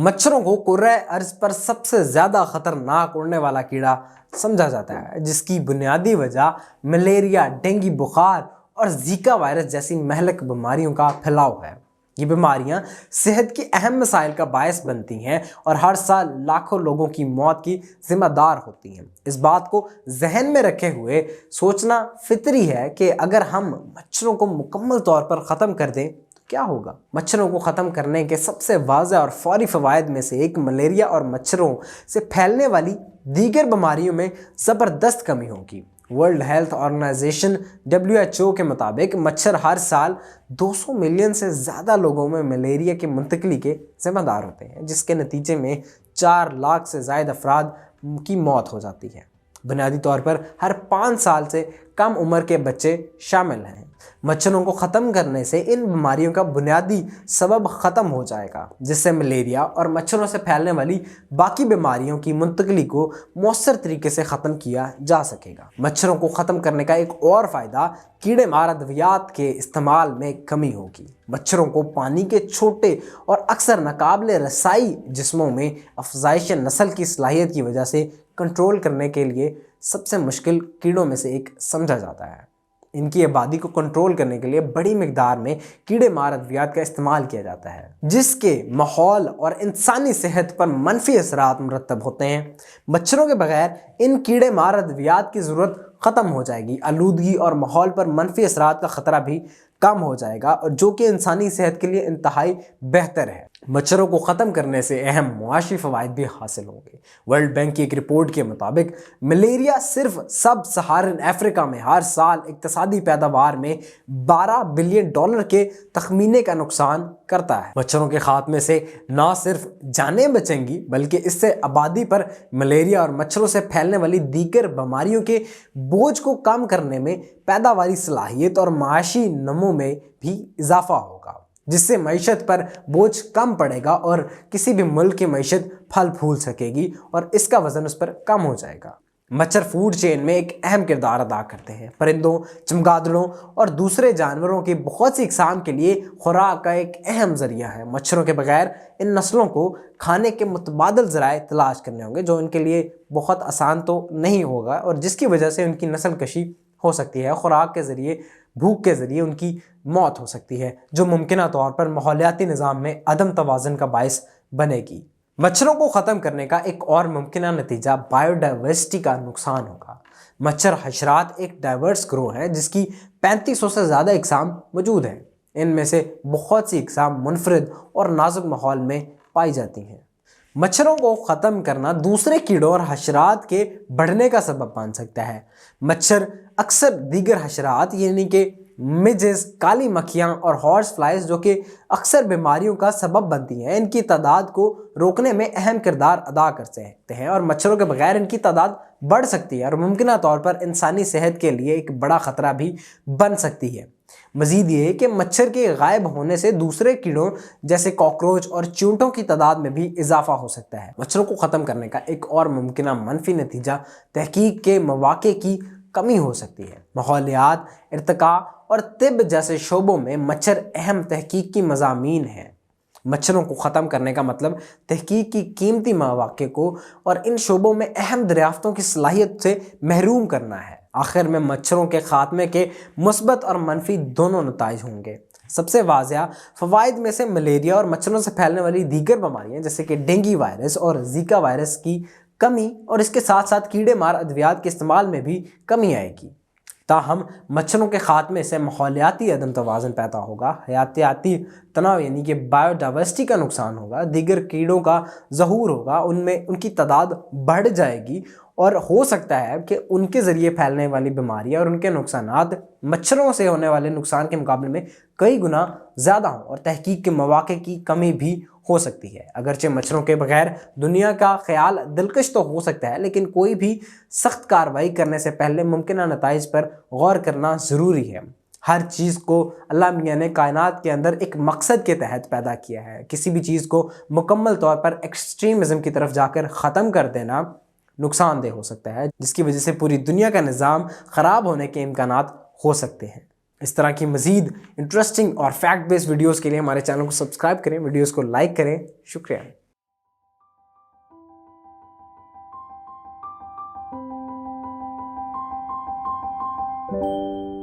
मच्छरों को कुर्रे अर्ज पर सबसे ज़्यादा खतरनाक उड़ने वाला कीड़ा समझा जाता है, जिसकी बुनियादी वजह मलेरिया, डेंगू बुखार और जीका वायरस जैसी महलक बीमारियों का फैलाव है। ये बीमारियां सेहत की अहम मसाइल का बायस बनती हैं और हर साल लाखों लोगों की मौत की जिम्मेदार होती हैं। इस बात को जहन में रखे हुए सोचना फितरी है कि अगर हम मच्छरों को मुकम्मल तौर पर ख़त्म कर दें तो क्या होगा। मच्छरों को ख़त्म करने के सबसे वाज़ेह और फौरी फ़वाइद में से एक मलेरिया और मच्छरों से फैलने वाली दीगर बीमारियों में ज़बरदस्त कमी होगी। वर्ल्ड हेल्थ ऑर्गेनाइजेशन WHO के मुताबिक मच्छर हर साल 200 मिलियन से ज़्यादा लोगों में मलेरिया की मुंतकली के ज़िम्मेदार होते हैं, जिसके नतीजे में 4 लाख से ज़ायद अफराद की मौत हो जाती है। बुनियादी तौर पर हर 5 साल से कम उम्र के बच्चे शामिल हैं। मच्छरों को ख़त्म करने से इन बीमारियों का बुनियादी सबब ख़त्म हो जाएगा, जिससे मलेरिया और मच्छरों से फैलने वाली बाकी बीमारियों की मुंतकली को मौसर तरीके से ख़त्म किया जा सकेगा। मच्छरों को ख़त्म करने का एक और फ़ायदा कीड़े मार अद्वियात के इस्तेमाल में कमी होगी। मच्छरों को पानी के छोटे और अक्सर नाकाबिले रसाई जिस्मों में अफजाइश नस्ल की सलाहियत की वजह से कंट्रोल करने के लिए सबसे मुश्किल कीड़ों में से एक समझा जाता है। इनकी आबादी को कंट्रोल करने के लिए बड़ी मिकदार में कीड़े मार अद्वियात का इस्तेमाल किया जाता है, जिसके माहौल और इंसानी सेहत पर मनफी असरात मुरतब होते हैं। मच्छरों के बगैर इन कीड़े मार अद्वियात की ज़रूरत ख़त्म हो जाएगी। आलूदगी और माहौल पर मनफी असरात का ख़तरा भी कम हो जाएगा, और जो कि इंसानी सेहत के लिए इंतहाई बेहतर है। मच्छरों को ख़त्म करने से अहम मुआशी फ़वाइद भी हासिल होंगे। वर्ल्ड बैंक की एक रिपोर्ट के मुताबिक मलेरिया सिर्फ सब सहारन अफ्रीका में हर साल इक्तसादी पैदावार में $12 बिलियन के तखमीने का नुकसान करता है। मच्छरों के खात्मे से न सिर्फ जानें बचेंगी, बल्कि इससे आबादी पर मलेरिया और मच्छरों से फैलने वाली दीगर बीमारियों के बोझ को कम करने में, पैदावारी सलाहियत और माशी नमो में भी इजाफा होगा, जिससे मईशत पर बोझ कम पड़ेगा और किसी भी मुल्क की मईशत फल फूल सकेगी और इसका वजन उस पर कम हो जाएगा। मच्छर फूड चेन में एक अहम किरदार अदा करते हैं। परिंदों, चमगादड़ों और दूसरे जानवरों की बहुत सी इकसाम के लिए खुराक का एक अहम जरिया है। मच्छरों के बगैर इन नस्लों को खाने के मुतबादल ज़राए तलाश करने होंगे, जो इनके लिए बहुत आसान तो नहीं होगा और जिसकी वजह से उनकी नस्ल कशी हो सकती है। खुराक के ज़रिए, भूख के ज़रिए उनकी मौत हो सकती है, जो मुमकिन तौर पर माहौलियाती निज़ाम में अदम तवाज़ुन का बायस बनेगी। मच्छरों को ख़त्म करने का एक और मुमकिन नतीजा बायोडाइवर्सिटी का नुकसान होगा। मच्छर हशरात एक डाइवर्स ग्रोह है, जिसकी 3500 से ज़्यादा इकसाम मौजूद हैं। इनमें से बहुत सी इकसाम मुनफरिद और नाजुक माहौल में पाई जाती हैं। मच्छरों को ख़त्म करना दूसरे कीड़ों और हशरात के बढ़ने का सबब बन सकता है। मच्छर अक्सर दीगर हशरात यानी कि मिजेस, काली मक्खियाँ और हॉर्स फ्लाइज, जो कि अक्सर बीमारियों का सबब बनती हैं, इनकी तादाद को रोकने में अहम किरदार अदा कर सकते हैं और मच्छरों के बगैर इनकी तादाद बढ़ सकती है और मुमकिन तौर पर इंसानी सेहत के लिए एक बड़ा ख़तरा भी बन सकती है। मज़ीद ये कि मच्छर के गायब होने से दूसरे कीड़ों जैसे कॉकरोच और चींटों की तादाद में भी इजाफा हो सकता है। मच्छरों को ख़त्म करने का एक और मुमकिन मनफी नतीजा तहकीक के मौक़े की कमी हो सकती है। माहौलियात, इर्तिका और तिब जैसे शोबों में मच्छर अहम तहकीक की मज़ामीन हैं। मच्छरों को ख़त्म करने का मतलब तहकीक की कीमती मौक़े को और इन शोबों में अहम दरियाफ्तों की सलाहियत से महरूम करना है। आखिर में मच्छरों के ख़ात्मे के मुस्बत और मनफी दोनों नताइज होंगे। सबसे वाज़ेह फ़वाइद में से मलेरिया और मच्छरों से फैलने वाली दीगर बीमारियाँ जैसे कि डेंगू वायरस और जीका वायरस की कमी और इसके साथ साथ कीड़े मार अद्वियात के इस्तेमाल में भी कमी आएगी। ताहम मच्छरों के ख़ात्मे से माहौलियाती अदम तवाज़ुन पैदा होगा, हयातियाती तनाव यानी कि बायोडाइवर्सिटी का नुकसान होगा, दीगर कीड़ों का ज़हूर होगा, उनमें उनकी तादाद बढ़ जाएगी और हो सकता है कि उनके ज़रिए फैलने वाली बीमारियाँ और उनके नुकसानात मच्छरों से होने वाले नुकसान के मुकाबले में कई गुना ज़्यादा हों और तहकीक के मौक़े की कमी भी हो सकती है। अगरचे मच्छरों के बगैर दुनिया का ख्याल दिलकश तो हो सकता है, लेकिन कोई भी सख्त कार्रवाई करने से पहले मुमकिन नताइज पर गौर करना ज़रूरी है। हर चीज़ को अल्लाह मियाँ ने कायनात के अंदर एक मकसद के तहत पैदा किया है। किसी भी चीज़ को मुकम्मल तौर पर एक्सट्रीमिज़म की तरफ जाकर ख़त्म कर देना नुकसानदेह हो सकता है, जिसकी वजह से पूरी दुनिया का निज़ाम ख़राब होने के इम्कानात हो सकते हैं। इस तरह की मज़ीद इंटरेस्टिंग और फैक्ट बेस्ड वीडियोज़ के लिए हमारे चैनल को सब्सक्राइब करें, वीडियोज़ को लाइक करें। शुक्रिया। ہے۔